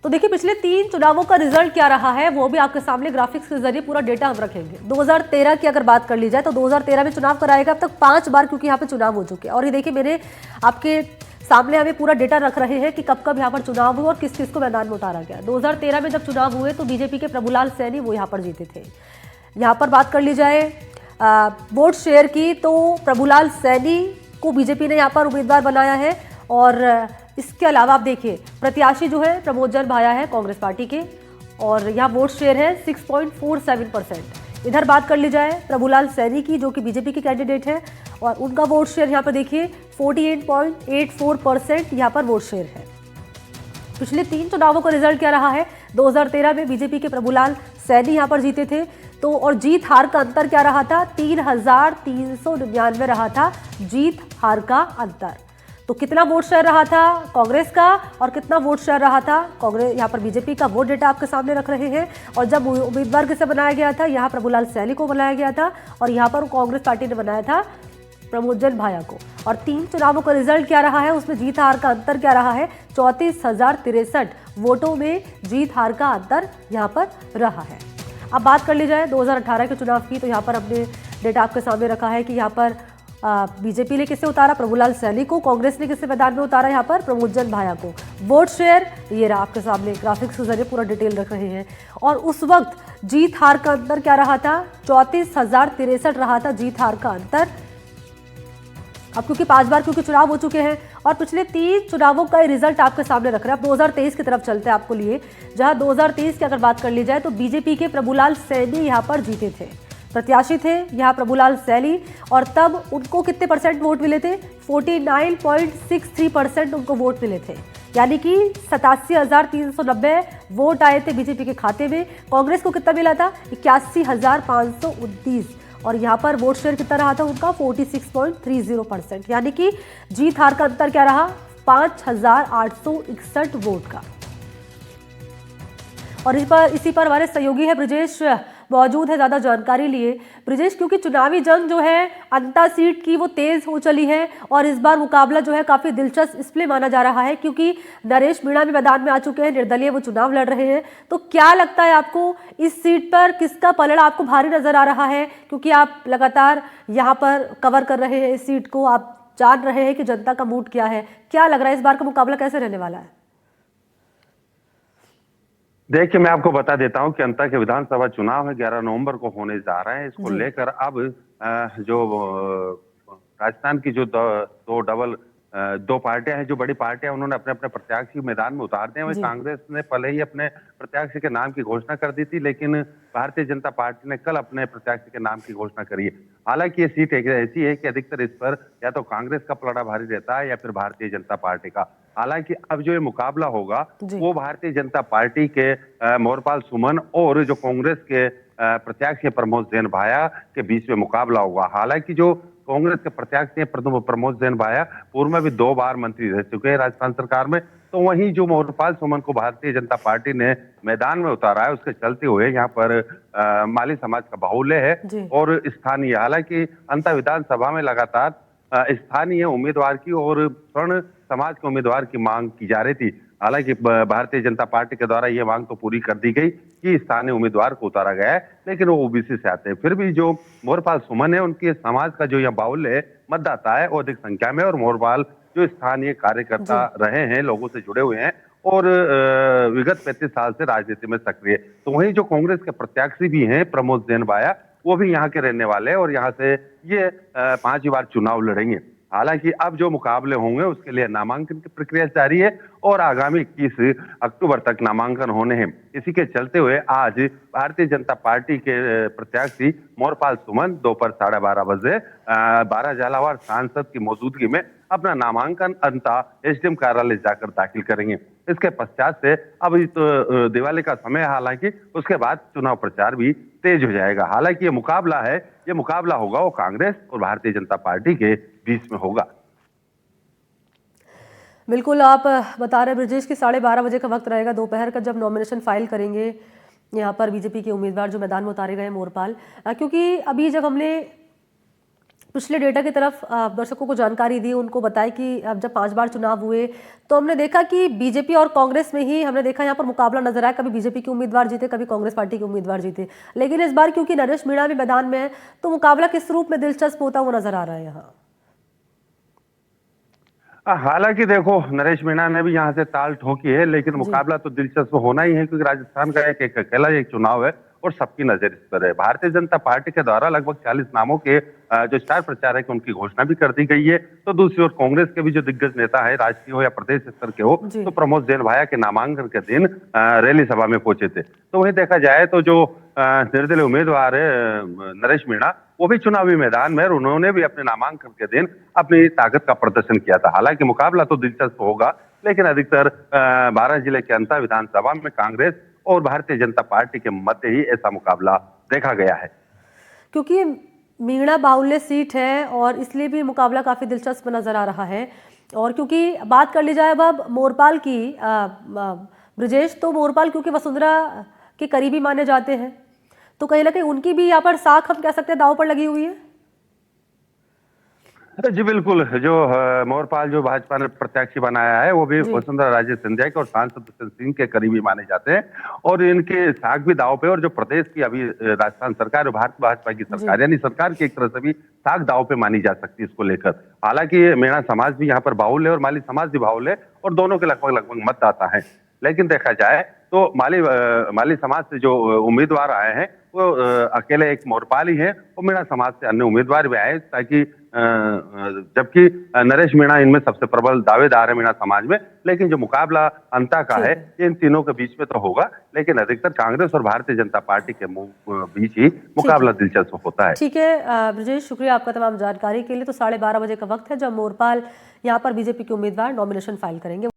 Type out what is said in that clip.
तो देखिए पिछले 3 चुनावों का रिजल्ट क्या रहा है वो भी आपके सामने ग्राफिक्स के जरिए पूरा डेटा हम रखेंगे। 2013 की अगर बात कर ली जाए तो 2013 में चुनाव कराएगा अब तक 5 बार, क्योंकि यहाँ पे चुनाव हो चुके हैं। और ये देखिए मेरे आपके सामने हमें पूरा डेटा रख रहे हैं कि कब कब यहाँ पर चुनाव हुए और किस किस को मैदान में उतारा गया। 2013 में जब चुनाव हुए तो बीजेपी के प्रभुलाल सैनी वो यहाँ पर जीते थे। यहाँ पर बात कर ली जाए वोट शेयर की तो प्रभुलाल सैनी को बीजेपी ने यहाँ पर उम्मीदवार बनाया है। और इसके अलावा आप देखिए प्रत्याशी जो है प्रमोदजन भाया है कांग्रेस पार्टी के, और यहाँ वोट शेयर है 6.47%। इधर बात कर ली जाए प्रभुलाल सैनी की जो कि बीजेपी के कैंडिडेट है, और उनका वोट शेयर यहाँ पर देखिए 48.84% यहाँ पर वोट शेयर है। पिछले 3 चुनावों का रिजल्ट क्या रहा है? 2013 में बीजेपी के प्रभुलाल सैनी यहाँ पर जीते थे, तो और जीत हार का अंतर क्या रहा था? 3,399 रहा था जीत हार का अंतर। तो कितना वोट शेयर रहा था कांग्रेस का और कितना वोट शेयर रहा था कांग्रेस, यहाँ पर बीजेपी का वोट डेटा आपके सामने रख रहे हैं। और जब उम्मीदवार किसे बनाया गया था? यहाँ प्रभुलाल सैनी को बनाया गया था, और यहाँ पर कांग्रेस पार्टी ने बनाया था प्रमोदजन भाया को। और 3 चुनावों का रिजल्ट क्या रहा है, उसमें जीत हार का अंतर क्या रहा है? 34,063 वोटों में जीत हार का अंतर यहाँ पर रहा है। अब बात कर ली जाए 2018 के चुनाव की, तो यहाँ पर हमने डेटा आपके सामने रखा है कि यहाँ पर बीजेपी ने किसे उतारा? प्रभुलाल सैनी को। कांग्रेस ने किसे मैदान में उतारा? यहाँ पर प्रमोदजन भाया को। वोट शेयर ये रहा आपके सामने ग्राफिक्स के जरिए पूरा डिटेल रख रहे हैं। और उस वक्त जीत हार का अंतर क्या रहा था? 34,063 रहा था जीत हार का अंतर। अब क्योंकि 5 बार क्योंकि चुनाव हो चुके हैं और पिछले 3 चुनावों का रिजल्ट आपके सामने रख रहे हैं। अब 2023 की तरफ चलते हैं आपको लिए, जहां 2023 की अगर बात कर ली जाए तो बीजेपी के प्रभुलाल सैनी यहाँ पर जीते थे। प्रत्याशी थे यहाँ प्रभुलाल सैनी, और तब उनको कितने परसेंट वोट मिले थे? 49.63% उनको वोट मिले थे, यानी कि 87,390 वोट आए थे बीजेपी के खाते में। कांग्रेस को कितना मिला था? 81,529, और यहाँ पर वोट शेयर कितना रहा था उनका? 46.30%, यानी कि जीत हार का अंतर क्या रहा? 5,861 वोट का। और इसी पर हमारे सहयोगी है ब्रिजेश मौजूद है ज्यादा जानकारी लिए। ब्रिजेश, क्योंकि चुनावी जंग जो है अंता सीट की वो तेज हो चली है, और इस बार मुकाबला जो है काफी दिलचस्प इसलिए माना जा रहा है क्योंकि नरेश मीणा भी मैदान में आ चुके हैं, निर्दलीय वो चुनाव लड़ रहे हैं। तो क्या लगता है आपको इस सीट पर किसका पलड़ा आपको भारी नजर आ रहा है? क्योंकि आप लगातार यहाँ पर कवर कर रहे हैं इस सीट को, आप जान रहे हैं कि जनता का मूड क्या है। क्या लग रहा है इस बार का मुकाबला कैसे रहने वाला है? देखिए, मैं आपको बता देता हूं कि अंतर के विधानसभा चुनाव है 11 नवंबर को होने जा रहे हैं। इसको लेकर अब जो राजस्थान की जो दो पार्टियां हैं, जो बड़ी पार्टियां, उन्होंने अपने अपने प्रत्याशी मैदान में उतार दिए हैं। कांग्रेस ने पहले ही अपने प्रत्याशी के नाम की घोषणा कर दी थी, लेकिन भारतीय जनता पार्टी ने कल अपने प्रत्याशी के नाम की घोषणा करी है। हालांकि ये सीट एक ऐसी है कि अधिकतर इस पर या तो कांग्रेस का पलड़ा भारी रहता है या फिर भारतीय जनता पार्टी का। हालांकि अब जो ये मुकाबला होगा वो भारतीय जनता पार्टी के मोहरपाल सुमन और जो कांग्रेस के प्रत्याशी प्रमोदजन भाया के बीच में मुकाबला होगा। हालांकि जो कांग्रेस के प्रत्याशी प्रमोदजन भाया पूर्व में भी 2 बार मंत्री रह चुके हैं राजस्थान सरकार में, तो वहीं जो मोहरपाल सुमन को भारतीय जनता पार्टी ने मैदान में उतारा है, उसके चलते हुए यहाँ पर माली समाज का बाहुल्य है और स्थानीय। हालांकि अंतर विधानसभा में लगातार स्थानीय उम्मीदवार की और स्वर्ण समाज के उम्मीदवार की मांग की जा रही थी। हालांकि भारतीय जनता पार्टी के द्वारा यह मांग तो पूरी कर दी गई कि स्थानीय उम्मीदवार को उतारा गया है, लेकिन वो ओबीसी से आते हैं। फिर भी जो मोहरपाल सुमन है, उनके समाज का जो यह बाहुल्य है मतदाता है वो अधिक संख्या में, और मोहरपाल जो स्थानीय कार्यकर्ता रहे हैं, लोगों से जुड़े हुए हैं और विगत 35 साल से राजनीति में सक्रिय। तो वहीं जो कांग्रेस के प्रत्याशी भी हैं प्रमोदजन भाया, वो भी यहाँ के रहने वाले हैं और यहाँ से ये 5 बार चुनाव लड़ेंगे। हालांकि अब जो मुकाबले होंगे उसके लिए नामांकन की प्रक्रिया जारी है और आगामी 21 अक्टूबर तक नामांकन होने हैं। इसी के चलते हुए आज भारतीय जनता पार्टी के प्रत्याशी मोहरपाल सुमन दोपहर 12:30 बजे 12 झालावाड़ सांसद की मौजूदगी में अपना नामांकन अंता एसडीएम कार्यालय जाकर दाखिल करेंगे। इसके पश्चात से अब तो दिवाली का समय है, हालांकि उसके बाद चुनाव प्रचार भी तेज हो जाएगा। हालांकि ये मुकाबला होगा वो कांग्रेस और भारतीय जनता पार्टी के बीच में होगा। बिल्कुल, आप बता रहे ब्रजेश कि 12:30 बजे का वक्त रहेगा दोपहर का, जब नॉमिनेशन फाइल करेंगे यहाँ पर बीजेपी के उम्मीदवार जो मैदान में उतारे गए मोहरपाल। क्योंकि अभी जब हमने पिछले डेटा की तरफ दर्शकों को जानकारी दी, उनको बताया कि अब जब 5 बार चुनाव हुए तो हमने देखा कि बीजेपी और कांग्रेस में ही हमने देखा यहाँ पर मुकाबला नजर आया। कभी बीजेपी के उम्मीदवार जीते, कभी कांग्रेस पार्टी के उम्मीदवार जीते, लेकिन इस बार क्योंकि नरेश मीणा भी मैदान में है तो मुकाबला किस रूप में दिलचस्प होता हुआ नजर आ रहा है यहाँ। हालांकि देखो, नरेश मीणा ने भी यहाँ से ताल ठोकी है, लेकिन मुकाबला तो दिलचस्प होना ही है, क्योंकि राजस्थान का एक अकेला एक चुनाव है और सबकी नजर इस पर है। भारतीय जनता पार्टी के द्वारा लगभग 40 नामों के जो स्टार प्रचारक है उनकी घोषणा भी कर दी गई है। तो दूसरी ओर कांग्रेस के भी जो दिग्गज नेता है, राष्ट्रीय हो या प्रदेश स्तर के हो, तो प्रमोद जैन भाया के नामांकन के दिन रैली सभा में पहुंचे थे। तो वहीं देखा जाए तो जो निर्दलीय उम्मीदवार है नरेश मीणा, वो भी चुनावी मैदान में, और उन्होंने भी अपने नामांकन के दिन अपनी ताकत का प्रदर्शन किया था। हालांकि मुकाबला तो दिलचस्प होगा, लेकिन अधिकतर 12 जिले के अंतर विधानसभा में कांग्रेस और भारतीय जनता पार्टी के मध्य ही ऐसा मुकाबला देखा गया है। क्योंकि मीणा बाहुल्य सीट है और इसलिए भी मुकाबला काफी दिलचस्प नजर आ रहा है। और क्योंकि बात कर ली जाए अब मोरपाल की, ब्रजेश, तो मोरपाल क्योंकि वसुंधरा के करीबी माने जाते हैं, तो कहीं ना कहीं उनकी भी यहाँ पर साख हम कह सकते हैं दांव पर लगी हुई है। जी बिल्कुल, जो मोरपाल जो भाजपा ने प्रत्याशी बनाया है, वो भी वसुंधरा राजे सिंधिया के और सांसद दुष्यंत सिंह के करीबी माने जाते हैं, और इनके साख भी दाव पे। और जो प्रदेश की अभी राजस्थान सरकार और भारतीय भाजपा की सरकार, यानी सरकार की एक तरह से भी साख दाव पे मानी जा सकती है इसको लेकर। हालांकि मीणा समाज भी यहाँ पर बाहुल्य है और माली समाज भी बाहुल्य है, और दोनों के लगभग मतदाता है। लेकिन देखा जाए तो माली समाज से जो उम्मीदवार आए हैं वो अकेले एक मोरपाल ही है, और मीणा समाज से अन्य उम्मीदवार भी आए, ताकि जबकि नरेश मीणा इनमें सबसे प्रबल दावेदार है मीणा समाज में। लेकिन जो मुकाबला अंता का है, इन तीनों के बीच में तो होगा, लेकिन अधिकतर कांग्रेस और भारतीय जनता पार्टी के बीच ही मुकाबला दिलचस्प होता है। ठीक है ब्रजेश, शुक्रिया आपका तमाम जानकारी के लिए। तो 12:30 बजे का वक्त है जब मोरपाल यहाँ पर बीजेपी के उम्मीदवार नॉमिनेशन फाइल करेंगे।